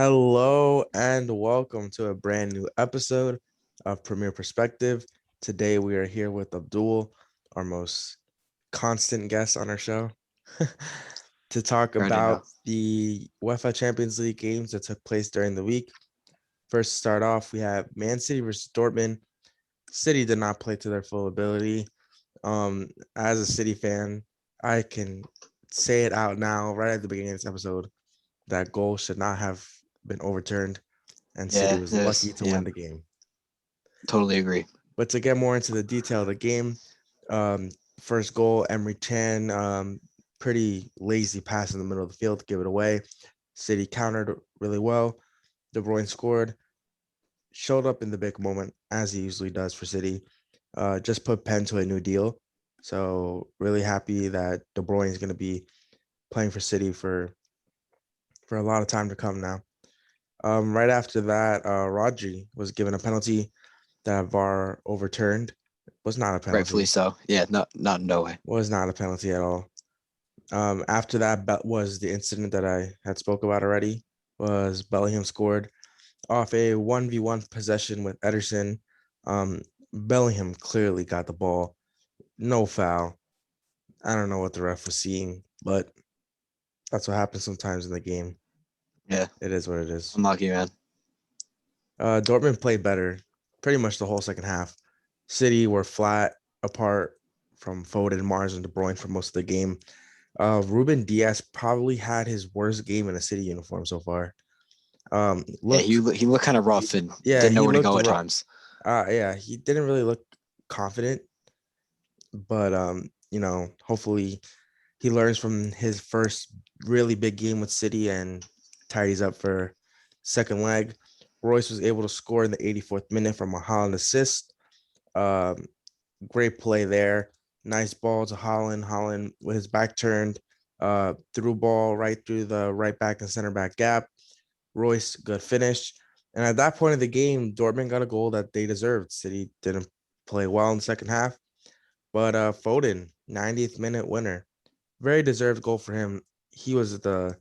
Hello and welcome to a brand new episode of Premier Perspective. Today we are here with Abdul, our most constant guest on our show, to talk Already about know. the UEFA Champions League games that took place during the week. First, to start off, we have Man City versus Dortmund. City did not play to their full ability. As a City fan, I can say it out now, right at the beginning of this episode, that goal should not have been overturned and City Yeah, was lucky there's to yeah, win the game. totally agree. But to get more into the detail of the game, um, first goal, Emery Chan, pretty lazy pass in the middle of the field to give it away. City countered really well. De Bruyne scored, showed up in the big moment as he usually does for City. Just put pen to a new deal. So really happy that De Bruyne is going to be playing for City for a lot of time to come now. Right after that, Rodri was given a penalty that VAR overturned. Was not a Rightfully penalty. so. Yeah, not no way. Was not a penalty at all. After that was the incident that I had spoke about already. Was Bellingham scored off a 1v1 possession with Ederson. Um, Bellingham clearly got the ball. No foul. I don't know what the ref was seeing, but that's what happens sometimes in the game. Yeah, It is what it is. unlucky man. Dortmund played better pretty much the whole second half. City were flat apart from Foden, Mars, and De Bruyne for most of the game. Ruben Diaz probably had his worst game in a City uniform so far. Yeah, Looked, he looked kind of rough and yeah, didn't know he where to looked go at rough. times. Yeah, he didn't really look confident, but hopefully he learns from his first really big game with City and tidies up for second leg. Royce was able to score in the 84th minute from a Haaland assist. Um, Great play there. Nice ball to Holland. Holland with his back turned, through ball right through the right back and center back gap. Royce, good finish. And at that point of the game, Dortmund got a goal that they deserved. City didn't play well in the second half, but Foden, 90th minute winner, very deserved goal for him. He was the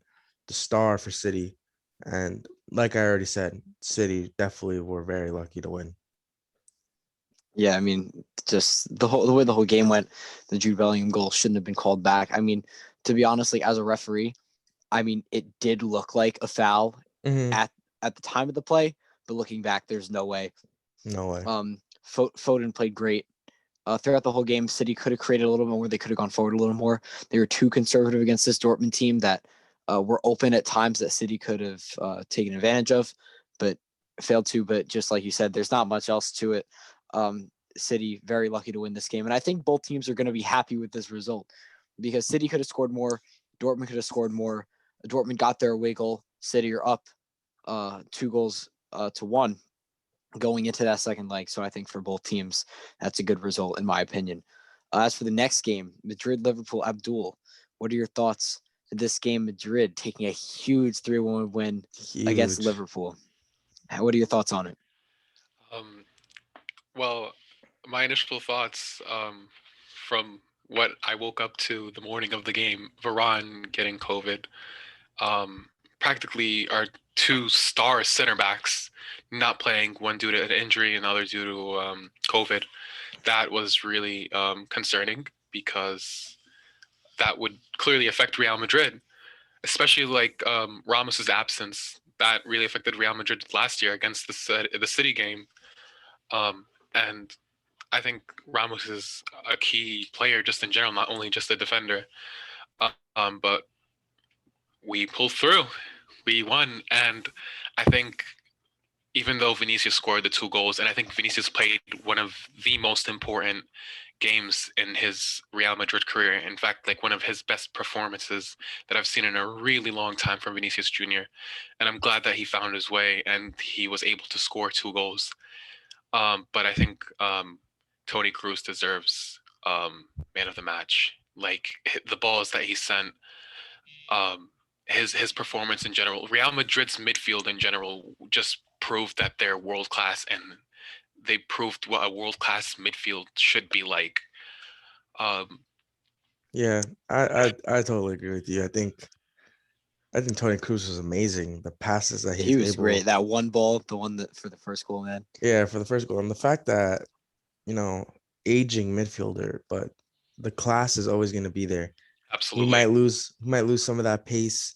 star for City, and like I already said, City definitely were very lucky to win. Yeah, I mean, just the way the whole game went, the Jude Bellingham goal shouldn't have been called back. I mean, to be honest, like as a referee, I mean, it did look like a foul Mm-hmm. at at the time of the play, but looking back, there's no way. No way. Foden played great. Throughout the whole game, City could have created a little more. They could have gone forward a little more. They were too conservative against this Dortmund team that were open at times that City could have taken advantage of, but failed to. But just like you said, there's not much else to it. City very lucky to win this game, and I think both teams are going to be happy with this result because City could have scored more, Dortmund could have scored more. Dortmund got their away goal. City are up 2 goals to one going into that second leg. So I think for both teams, that's a good result in my opinion. As for the next game, Madrid Liverpool, Abdul, what are your thoughts for this game? Madrid taking a huge 3-1 win against Huge. Liverpool. What are your thoughts on it? Um, well, my initial thoughts from what I woke up to the morning of the game, Varane getting COVID, practically our two star center backs not playing, one due to an injury, another due to COVID. That was really concerning because that would clearly affect Real Madrid, especially like Ramos's absence. That really affected Real Madrid last year against the City game. And I think Ramos is a key player just in general, not only just a defender. But we pulled through. We won. And I think even though Vinicius scored the two goals, and I think Vinicius played one of the most important games in his Real Madrid career. In fact, like one of his best performances that I've seen in a really long time from Vinicius Jr. And I'm glad that he found his way and he was able to score two goals. But I think Tony Cruz deserves man of the match. Like the balls that he sent, um, his performance in general. Real Madrid's midfield in general just proved that they're world class, and they proved what a world class midfield should be like. Um, Yeah, I totally agree with you. I think I think Toni Kroos was amazing. The passes that He he's was able, great. That one ball, the one that for the first goal, man. yeah, for the first goal, and the fact that aging midfielder, but the class is always going to be there. Absolutely. He might lose some of that pace.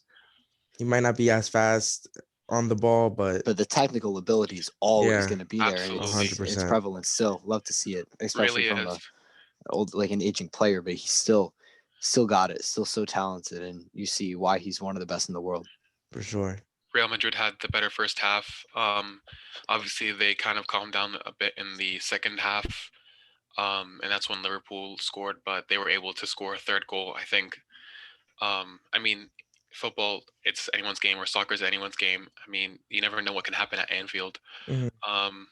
He might not be as fast on the ball, but the technical ability is always yeah, going to be there, and Absolutely. it's 100%. prevalent still. Love to see it, especially Really from is. a old like an aging player, but he's still got it, still so talented, and you see why he's one of the best in the world. For sure. Real Madrid had the better first half. Obviously, they kind of calmed down a bit in the second half, and that's when Liverpool scored. But they were able to score a third goal. I think. I mean, football it's anyone's game, or soccer is anyone's game. I mean, you never know what can happen at Anfield. Mhm. Um,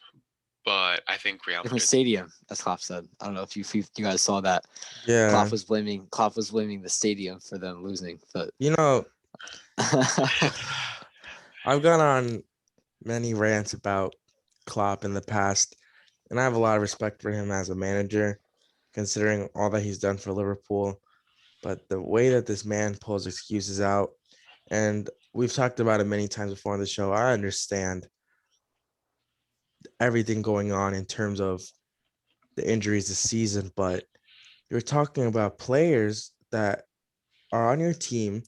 but I think Real Different Madrid. stadium, as Klopp said. I don't know if you guys saw that. Yeah. Klopp was blaming the stadium for them losing, but I've gone on many rants about Klopp in the past, and I have a lot of respect for him as a manager, considering all that he's done for Liverpool. But the way that this man pulls excuses out, and we've talked about it many times before on the show, I understand everything going on in terms of the injuries this season, but you're talking about players that are on your team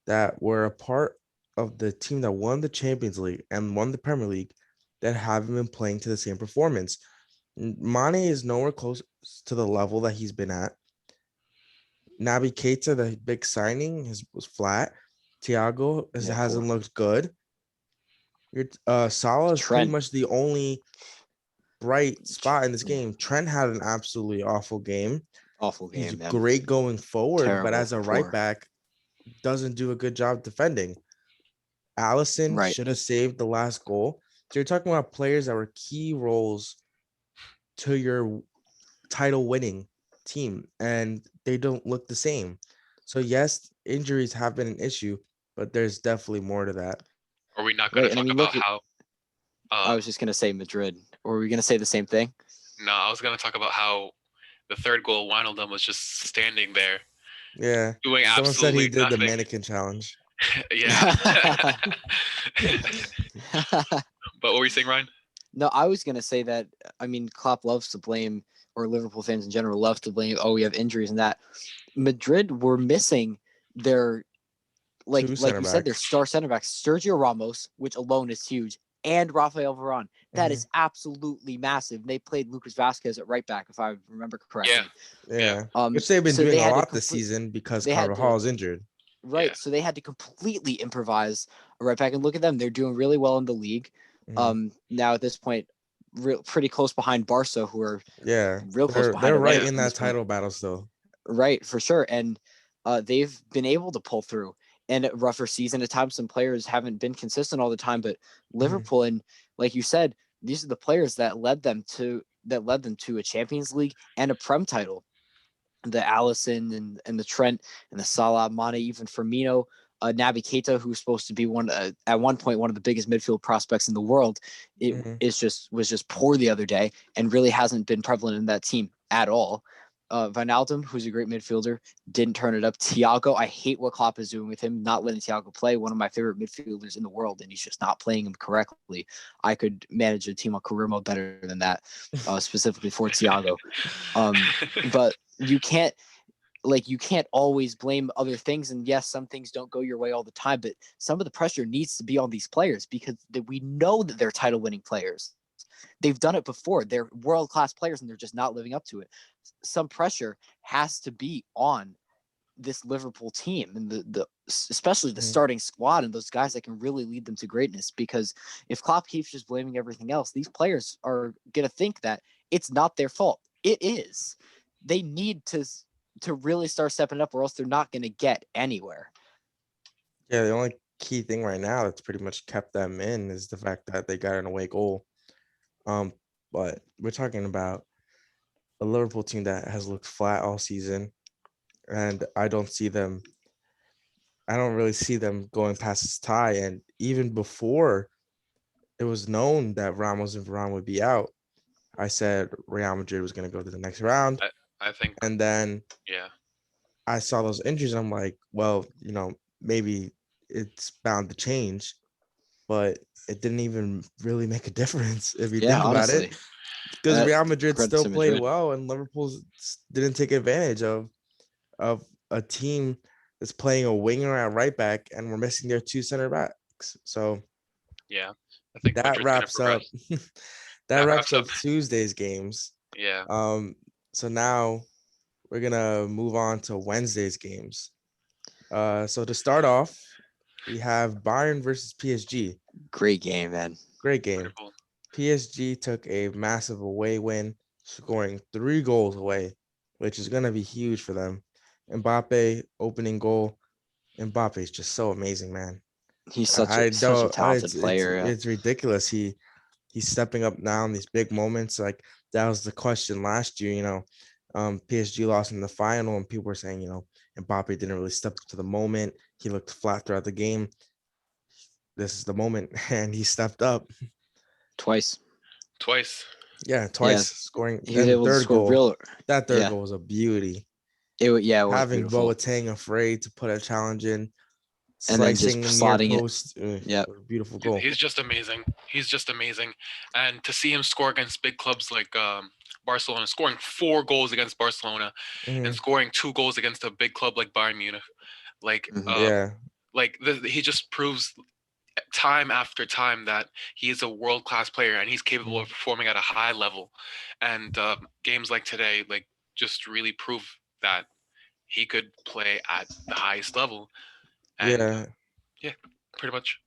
that were a part of the team that won the Champions League and won the Premier League that haven't been playing to the same performance. Mane is nowhere close to the level that he's been at. Naby Keita, the big signing, was flat. Thiago hasn't looked good. Salah is pretty Trent. much the only bright spot in this game. Trent had an absolutely awful game. Awful game, He's man. great going forward, but Terrible, as a right poor. back, doesn't do a good job defending. Allison Right. should have saved the last goal. So you're talking about players that were key roles to your title winning team, and they don't look the same. So yes, injuries have been an issue, but there's definitely more to that. Are we not going Right, to and I talk mean, about look, how? I was just gonna say Madrid. Or were we gonna say the same thing? No, I was going to talk about how the third goal, Wijnaldum was just standing there Yeah. doing Someone said he absolutely did the nothing. mannequin challenge. Yeah. But what were you saying, Ryan? No, I was gonna say that. I mean, Klopp loves to blame, or Liverpool fans in general love to blame. Oh, we have injuries and that. Madrid were missing their like Two you center said, their backs. star center backs, Sergio Ramos, which alone is huge, and Rafael Varane. That is absolutely massive. They played Lucas Vasquez at right back, if I remember correctly. Yeah. Yeah. Which they've been So doing they a had to lot this season because they had to- Carvajal is injured. Right. Yeah. So they had to completely improvise a right back, and look at them; they're doing really well in the league. Now at this point, pretty close behind Barca, who are real close behind. They're right Atlanta in at that this point. title battle still. Right, for sure. And they've been able to pull through. And a rougher season at times, some players haven't been consistent all the time. But Liverpool, and like you said, these are the players that led them to a Champions League and a Prem title. The Allison and the Trent and the Salah, Mane, even Firmino, Naby Keita, who's supposed to be at one point one of the biggest midfield prospects in the world, was just poor the other day and really hasn't been prevalent in that team at all. Wijnaldum, who's a great midfielder, didn't turn it up. Thiago, I hate what Klopp is doing with him, not letting Thiago play, one of my favorite midfielders in the world, and he's just not playing him correctly. I could manage a team on career mode better than that, specifically for Thiago. But you can't always blame other things. And yes, some things don't go your way all the time, but some of the pressure needs to be on these players because we know that they're title winning players. They've done it before. They're world-class players and they're just not living up to it. Some pressure has to be on this Liverpool team and the especially the starting squad and those guys that can really lead them to greatness. Because if Klopp keeps just blaming everything else, these players are going to think that it's not their fault. It is. They need to really start stepping up, or else they're not going to get anywhere. Yeah, the only key thing right now that's pretty much kept them in is the fact that they got an away goal. But we're talking about a Liverpool team that has looked flat all season, and I don't really see them going past this tie. And even before it was known that Ramos and Varane would be out, I said Real Madrid was going to go to the next round. I think. And then Yeah. I saw those injuries. And I'm like, well, maybe it's bound to change, but it didn't even really make a difference if you Yeah, think about honestly. it, because Real Madrid Credit still to played Madrid. well, and Liverpool didn't take advantage of a team that's playing a winger at right back, and we're missing their two center backs. So Yeah, I think that Madrid's gonna wraps up progress. that That wraps wraps up up. Tuesday's games. Yeah. So now we're gonna move on to Wednesday's games. So to start off, we have Bayern versus PSG. Great game, man. Great game. Wonderful. PSG took a massive away win, scoring 3 goals away, which is gonna be huge for them. Mbappe opening goal. Mbappe is just so amazing, man. He's I such a don't. talented It's player. it's ridiculous. He's stepping up now in these big moments. Like that was the question last year. PSG lost in the final, and people were saying, Mbappe didn't really step up to the moment. He looked flat throughout the game. This is the moment, and he stepped up. Twice. Twice. Yeah, Yeah, twice scoring. he was Then able to third score goal. real. That third Yeah, goal was a beauty. it was Having beautiful. Boateng afraid to put a challenge in, And then just slicing near slotting it. post. Yep. Beautiful goal. He's just amazing. He's just amazing. And to see him score against big clubs like Barcelona, scoring 4 goals against Barcelona, and Mhm. scoring 2 goals against a big club like Bayern Munich, like Mhm. Yeah, he just proves time after time that he is a world class player and he's capable Mhm. of performing at a high level. And games like today, like just really prove that he could play at the highest level. And yeah. yeah, pretty much.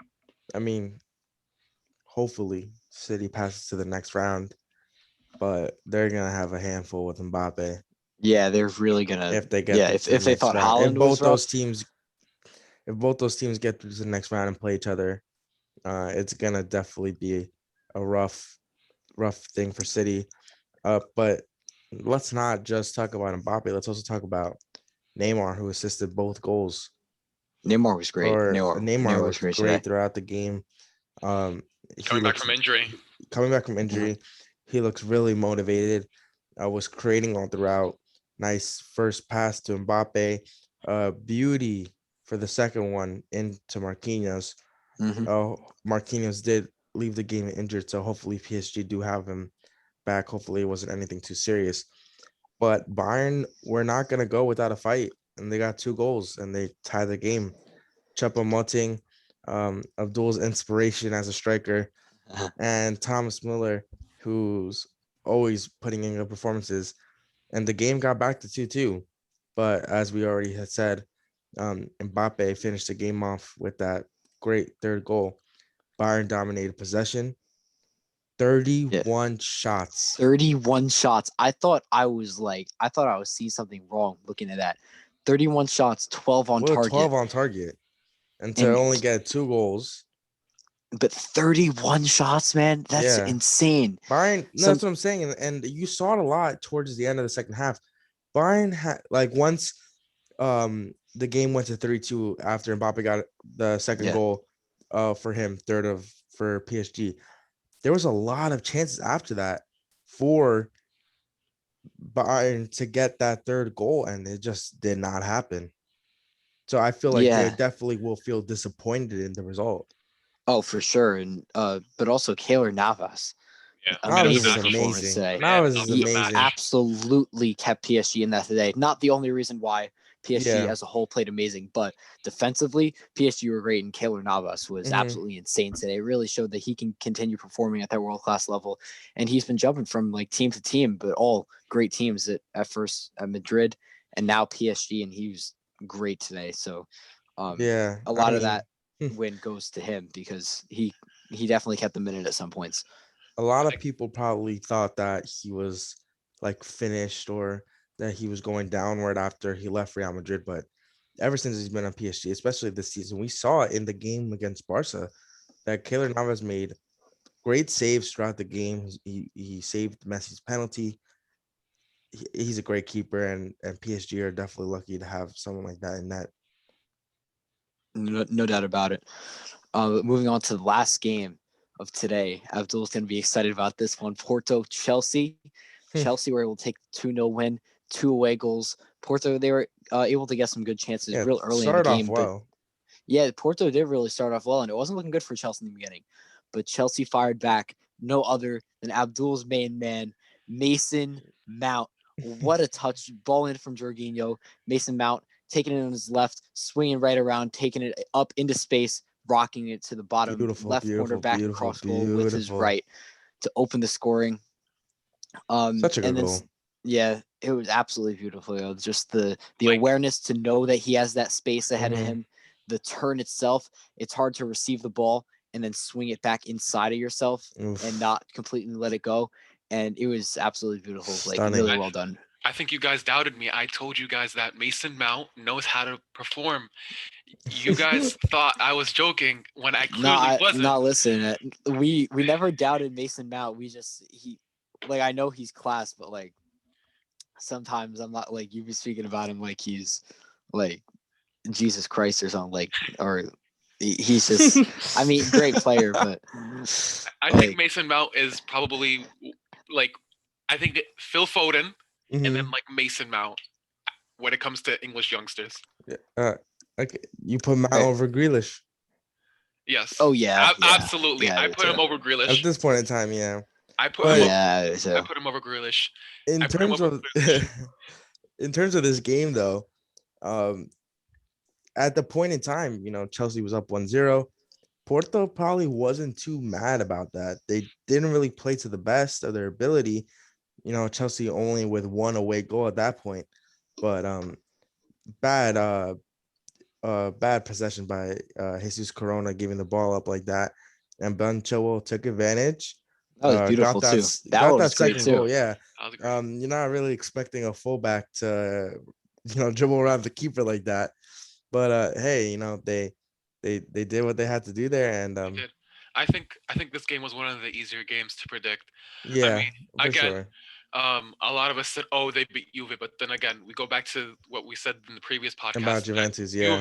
I mean, hopefully City passes to the next round, but they're gonna have a handful with Mbappe Yeah, they're really gonna. if they get Yeah, through if to the if they next thought round. Holland was rough, If both those teams get through to the next round and play each other, it's gonna definitely be a rough thing for City. But let's not just talk about Mbappe. Let's also talk about Neymar, who assisted both goals. Neymar was great. Neymar Neymar was looked great today. great throughout the game. He Coming back looks from injury. coming back from Mhm. injury. He looks really motivated. Was creating all throughout. Nice first pass to Mbappe. Beauty for the second one into Marquinhos. Mhm. Marquinhos did leave the game injured, so hopefully PSG do have him back. Hopefully it wasn't anything too serious. But Bayern were not gonna go without a fight, and they got 2 goals and they tied the game. Choupo-Moting, Abdul's inspiration as a striker, and Thomas Müller, who's always putting in good performances. And the game got back to 2-2. But as we already had said, Mbappe finished the game off with that great third goal. Bayern dominated possession, Yeah, 31 shots. 31 shots. I thought I was seeing something wrong looking at that. 31 shots, 12 on Well, target, 12 on target. And to and only get 2 goals. but 31 shots, man, that's Yeah. insane. Bayern, no, Some that's what I'm saying. And you saw it a lot towards the end of the second half. Bayern had like once the game went to 3-2 after Mbappe got the second yeah, goal for him, for PSG. There was a lot of chances after that for Bayern to get that third goal, and it just did not happen. So I feel like they yeah. definitely will feel disappointed in the result. Oh, for sure, and but also Keylor Navas, Yeah, man of the Navas is amazing match. performance amazing. today. Man Navas of is He the amazing. match. absolutely kept PSG in that today. Not the only reason why PSG Yeah. as a whole played amazing, but defensively, PSG were great, and Keylor Navas was Mhm. absolutely insane today. It really showed that he can continue performing at that world class level, and he's been jumping from like team to team, but all great teams at first at Madrid and now PSG, and he was great today. So, Yeah. a I lot of mean, that win goes to him because he definitely kept them in it at some points. a lot of Like, people probably thought that he was like finished or that he was going downward after he left Real Madrid. But ever since he's been on PSG, especially this season, we saw it in the game against Barca that Keylor Navas made great saves throughout the game. He saved Messi's penalty. He's a great keeper, and PSG are definitely lucky to have someone like that in that. No doubt about it. Moving on to the last game of today, Abdul's going to be excited about this one. Porto, Chelsea. Chelsea were able to take 2-0 win, 2 away goals. Porto, they were able to get some good chances Yeah, real early in the started off game, but well. Yeah, Porto did really start off well, and it wasn't looking good for Chelsea in the beginning. But Chelsea fired back, no other than Abdul's main man, Mason Mount. What a touch. Ball in from Jorginho. Mason Mount taking it on his left, swinging right around, taking it up into space, rocking it to the bottom Beautiful, left corner beautiful, back beautiful, across goal with his beautiful. right to open the scoring. Such a And good then goal. yeah, it was absolutely beautiful. It was just the Like- awareness to know that he has that space ahead Mhm. of him. The turn itself, it's hard to receive the ball and then swing it back inside of yourself Oof. and not completely let it go. And it was absolutely beautiful. Like Stunning. really well done. I think you guys doubted me. I told you guys that Mason Mount knows how to perform. You guys thought I was joking when I clearly wasn't. Not listen. We never doubted Mason Mount. We just I know he's class, but like sometimes I'm not like you be speaking about him like he's like Jesus Christ or something or he's just I mean great player, but I think Mason Mount is probably like I think Phil Foden and then Mhm. like Mason Mount when it comes to English youngsters. Okay, you put Mount over Grealish Yes. Oh yeah, Absolutely. Yeah, I put him over Grealish. at this point in time. Yeah, I put but him. so I put him over Grealish. in terms of in terms of this game, though, at the point in time, Chelsea was up 1-0. Porto probably wasn't too mad about that. They didn't really play to the best of their ability. Chelsea only with one away goal at that point, but bad bad possession by Jesus Corona, giving the ball up like that, and Bancho took advantage. that was beautiful Got that too. That got one that was great second too. goal. Yeah, That was great. you're not really expecting a fullback to dribble around the keeper like that, but hey, they did what they had to do there, and They did. I think this game was one of the easier games to predict. yeah, I mean, for again, sure. a lot of us said, "Oh, they beat Juve," but then again, we go back to what we said in the previous podcast. About Juventus, yeah.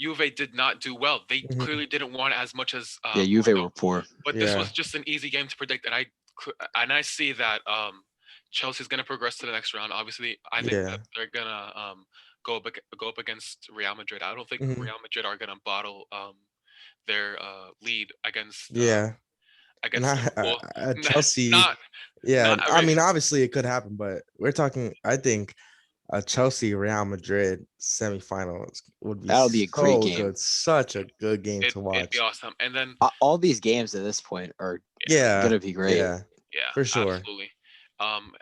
Juve did not do well. They Mhm. clearly didn't want as much as Yeah, Juve Porto. were poor. But this Yeah. was just an easy game to predict, and I see that Chelsea's going to progress to the next round. Obviously, I think that they're gonna go up against Real Madrid. I don't think Mhm. Real Madrid are gonna bottle their lead against Yeah, and Liverpool. Chelsea. Not Yeah, not I mean, obviously it could happen, but we're talking. I think a Chelsea Real Madrid semifinals would be That'll be a great so game. good, such a good game to it'd watch. be awesome. And then All these games at this point are Yeah, gonna be great. yeah, for sure. absolutely.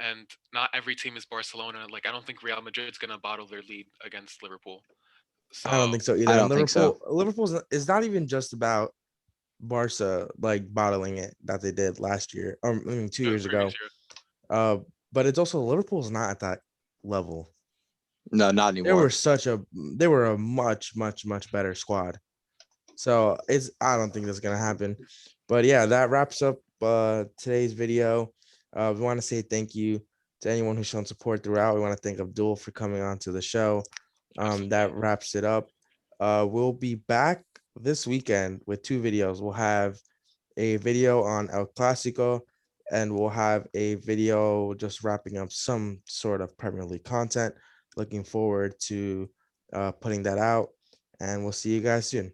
And not every team is Barcelona. Like I don't think Real Madrid's gonna bottle their lead against Liverpool. So I don't think so either. I And don't think so. Liverpool's is not even just about Barca like bottling it that they did last year, or I mean 2 years ago. previous year. But it's also Liverpool's not at that level. No, not They anymore. were a much, much, much better squad. So I don't think that's gonna happen. But yeah, that wraps up today's video. We want to say thank you to anyone who's shown support throughout. We want to thank Abdul for coming on to the show. That wraps it up. We'll be back this weekend with 2 videos. We'll have a video on El Clasico, and we'll have a video just wrapping up some sort of Premier League content. Looking forward to putting that out, and we'll see you guys soon.